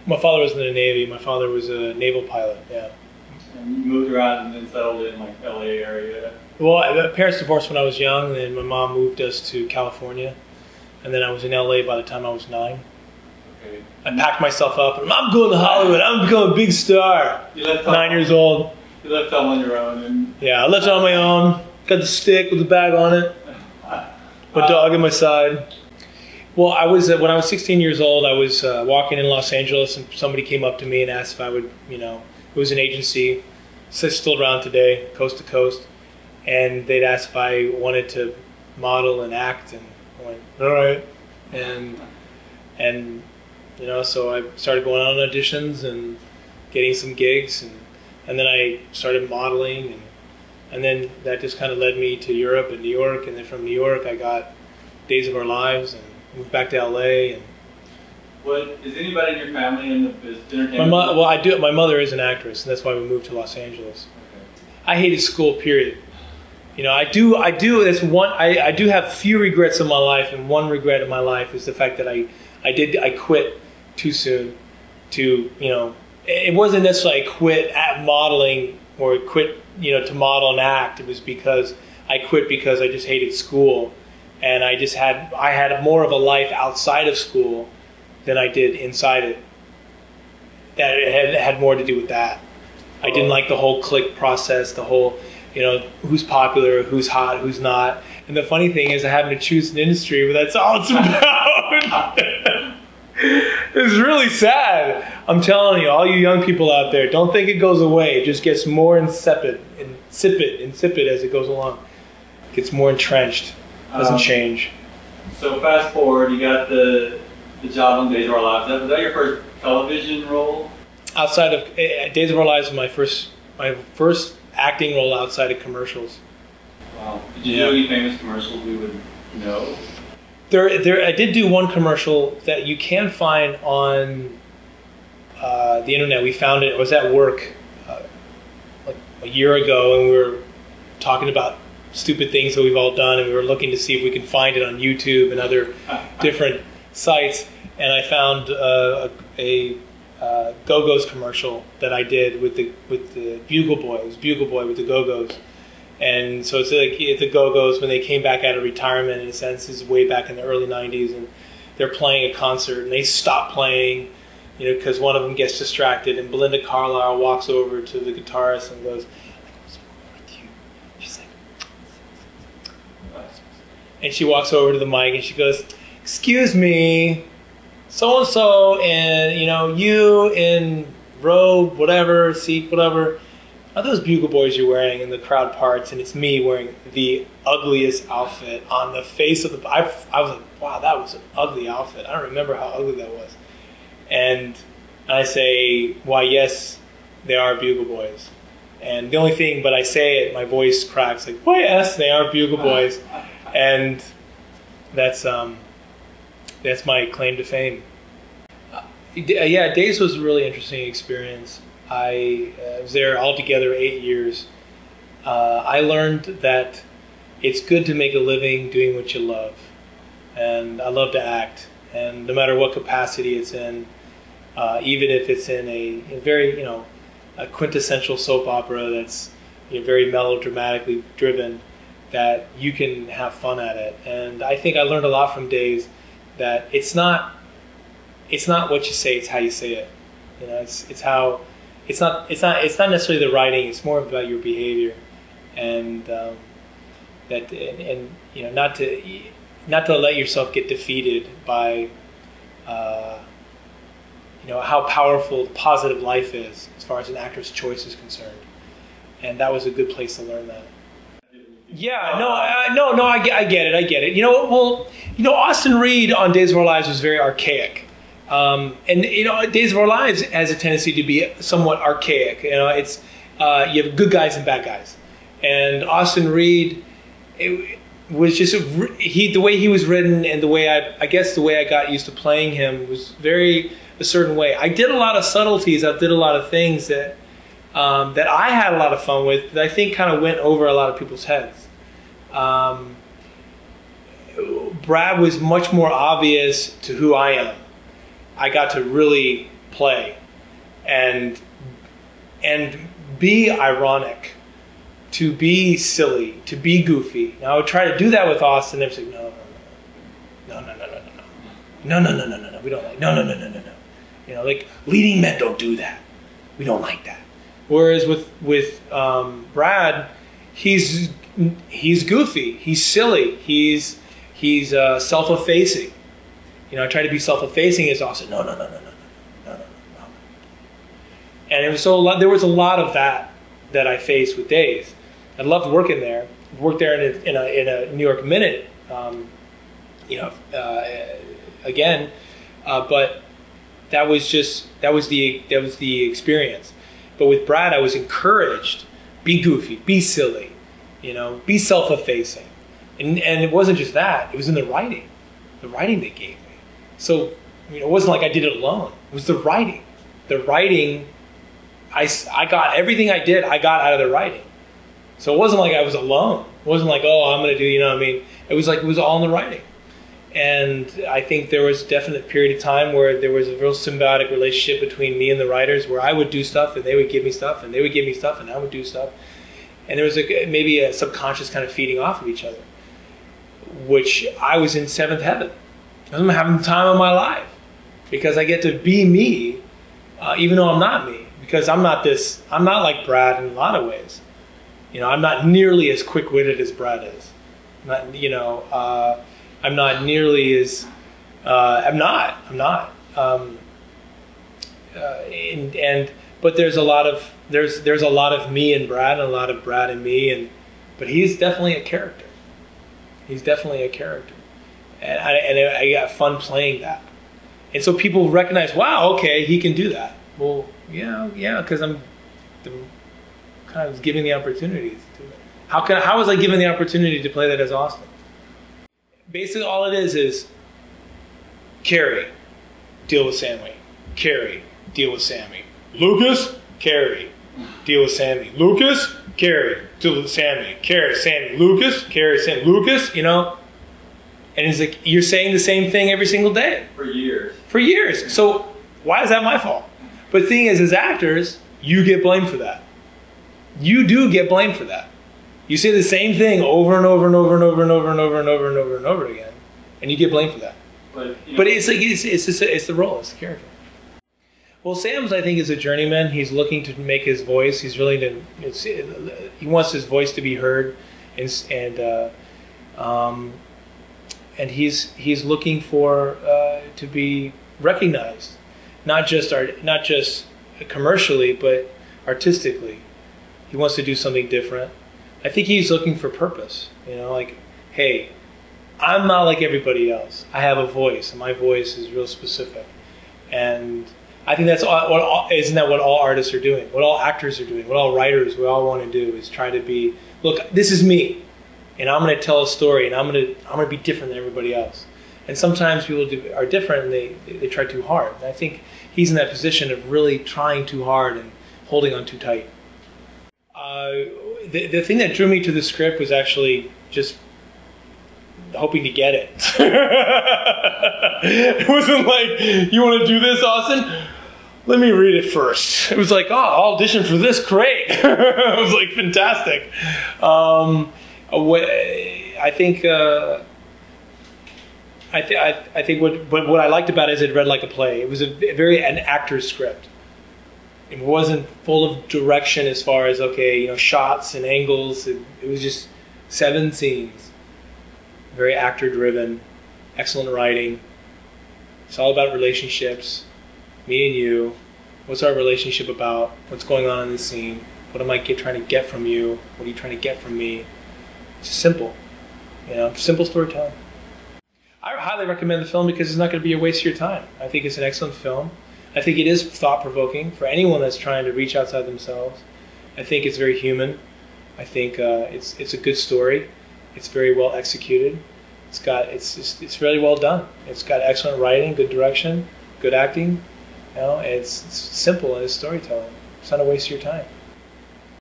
My father was in the Navy. My father was a naval pilot, yeah. And you moved around and then settled in like LA area? Well, my parents divorced when I was young, and then my mom moved us to California. And then I was in LA by the time I was 9. Okay. I packed myself up, and I'm going to Hollywood. I'm becoming a big star. You left 9 years old. You left home on your own. And yeah, I left it on my own. Got the stick with the bag on it. My dog at my side. Well, I was when I was 16 years old, I was walking in Los Angeles, and somebody came up to me and asked if I would, you know, it was an agency, it's still around today, coast to coast, and they'd asked if I wanted to model and act, and I went, all right, and you know, so I started going on auditions and getting some gigs, and then I started modeling, and then that just kind of led me to Europe and New York, and then from New York I got Days of Our Lives, and moved back to LA. And what is anybody in your family in the entertainment? well, I do. My mother is an actress, and that's why we moved to Los Angeles. Okay. I hated school. Period. You know, I do. That's one. I do have few regrets in my life, and one regret in my life is the fact that I quit too soon. To, you know, it wasn't necessarily I quit at modeling or quit, you know, to model and act. It was because I quit because I just hated school. And I had more of a life outside of school than I did inside it. That it had more to do with that. I didn't like the whole clique process, the whole, you know, who's popular, who's hot, who's not. And the funny thing is I happened to choose an industry where that's all it's about. It's really sad. I'm telling you, all you young people out there, don't think it goes away. It just gets more insipid as it goes along. It gets more entrenched. Doesn't change. So fast forward, you got the job on Days of Our Lives. Was that your first television role? Outside of Days of Our Lives, was my first acting role outside of commercials. Wow. Did you do any famous commercials we would know? I did do one commercial that you can find on the internet. We found it. I was at work like a year ago, and we were talking about stupid things that we've all done, and we were looking to see if we could find it on YouTube and other different sites, and I found a Go-Go's commercial that I did with the Bugle Boy. It was Bugle Boy with the Go-Go's, and so it's like the Go-Go's when they came back out of retirement, in a sense. This is way back in the early 90s, and they're playing a concert, and they stop playing, you know, because one of them gets distracted, and Belinda Carlisle walks over to the guitarist and goes, and she walks over to the mic and she goes, "Excuse me, so-and-so, and, you know, you in row whatever, seat whatever, are those Bugle Boys you're wearing?" And the crowd parts, and it's me wearing the ugliest outfit on the face of the... I was like, wow, that was an ugly outfit. I don't remember how ugly that was. And I say, why, yes, they are Bugle Boys. And the only thing, but I say it, my voice cracks, like, why, yes, they are Bugle Boys. And that's my claim to fame. Yeah, Days was a really interesting experience. I was there altogether 8 years. I learned that it's good to make a living doing what you love. And I love to act. And no matter what capacity it's in, even if it's in a very, you know, a quintessential soap opera that's, you know, very melodramatically driven, that you can have fun at it. And I think I learned a lot from Days, that it's not what you say, it's how you say it. You know, it's not necessarily the writing, it's more about your behavior. And you know, not to let yourself get defeated by you know, how powerful positive life is as far as an actor's choice is concerned. And that was a good place to learn that. Yeah, no, I get it. You know, well, you know, Austin Reed on Days of Our Lives was very archaic. And, you know, Days of Our Lives has a tendency to be somewhat archaic. You know, it's, you have good guys and bad guys. And Austin Reed, it was just, the way he was written, and the way I guess the way I got used to playing him was very a certain way. I did a lot of subtleties. I did a lot of things that that I had a lot of fun with, that I think kind of went over a lot of people's heads. Brad was much more obvious to who I am. I got to really play and be ironic, to be silly, to be goofy. Now I would try to do that with Austin, and they'd say, no, we don't like, no. You know, like, leading men don't do that. We don't like that. Whereas with Brad, he's goofy, he's silly, he's self-effacing. You know, I try to be self-effacing as Austin. No. And it was there was a lot of that I faced with Days. I loved working there. Worked there in a New York Minute. Again, but that was the experience. But with Brad, I was encouraged: be goofy, be silly, you know, be self-effacing, and it wasn't just that; it was in the writing they gave me. So it wasn't like I did it alone. It was the writing. The writing, I got everything I did. I got out of the writing. So it wasn't like I was alone. It wasn't like, oh, I'm going to do, you know what I mean? It was like, it was all in the writing. And I think there was a definite period of time where there was a real symbiotic relationship between me and the writers, where I would do stuff and they would give me stuff, and they would give me stuff and I would do stuff. And there was maybe a subconscious kind of feeding off of each other, which I was in seventh heaven. I'm having the time of my life because I get to be me, even though I'm not me, because I'm not like Brad in a lot of ways. You know, I'm not nearly as quick-witted as Brad is. I'm not nearly as, I'm not. But there's a lot of me and Brad, and a lot of Brad and me, but he's definitely a character. He's definitely a character, and I got fun playing that. And so people recognize, wow, okay, he can do that. Well, yeah, because I'm kind of giving the opportunities to it. How was I given the opportunity to play that as Austin? Basically, all it is Carrie, deal with Sammy. Carrie, deal with Sammy. Lucas, Carrie, deal with Sammy. Lucas, Carrie, deal with Sammy. Carrie, Sammy, Lucas, Carrie, Sammy, Lucas, you know? And it's like, you're saying the same thing every single day. For years. For years. So why is that my fault? But the thing is, as actors, you get blamed for that. You do get blamed for that. You say the same thing over and over and over and over and over and over and over and over and over again, and you get blamed for that. But it's like it's the role, it's the character. Well, Sam's, I think, is a journeyman. He's looking to make his voice. He's really he wants his voice to be heard, and he's looking for to be recognized, not just commercially, but artistically. He wants to do something different. I think he's looking for purpose. You know, like, hey, I'm not like everybody else. I have a voice, and my voice is real specific. And I think isn't that what all artists are doing? What all actors are doing? What all writers, we all want to do is try to be, look, this is me, and I'm going to tell a story, and I'm going to be different than everybody else. And sometimes people are different, and they try too hard. And I think he's in that position of really trying too hard and holding on too tight. The thing that drew me to the script was actually just hoping to get it. It wasn't like, you want to do this, Austin? Let me read it first. It was like, oh, I'll audition for this, great. It was like fantastic. I think what I liked about it is it read like a play. It was an actor's script. It wasn't full of direction as far as, okay, you know, shots and angles. It was just 7 scenes. Very actor-driven, excellent writing. It's all about relationships, me and you. What's our relationship about? What's going on in this scene? What am I trying to get from you? What are you trying to get from me? It's simple, you know, simple storytelling. I highly recommend the film because it's not going to be a waste of your time. I think it's an excellent film. I think it is thought-provoking for anyone that's trying to reach outside themselves. I think it's very human. I think it's a good story. It's very well executed. It's really well done. It's got excellent writing, good direction, good acting. You know, it's simple in its storytelling. It's not a waste of your time.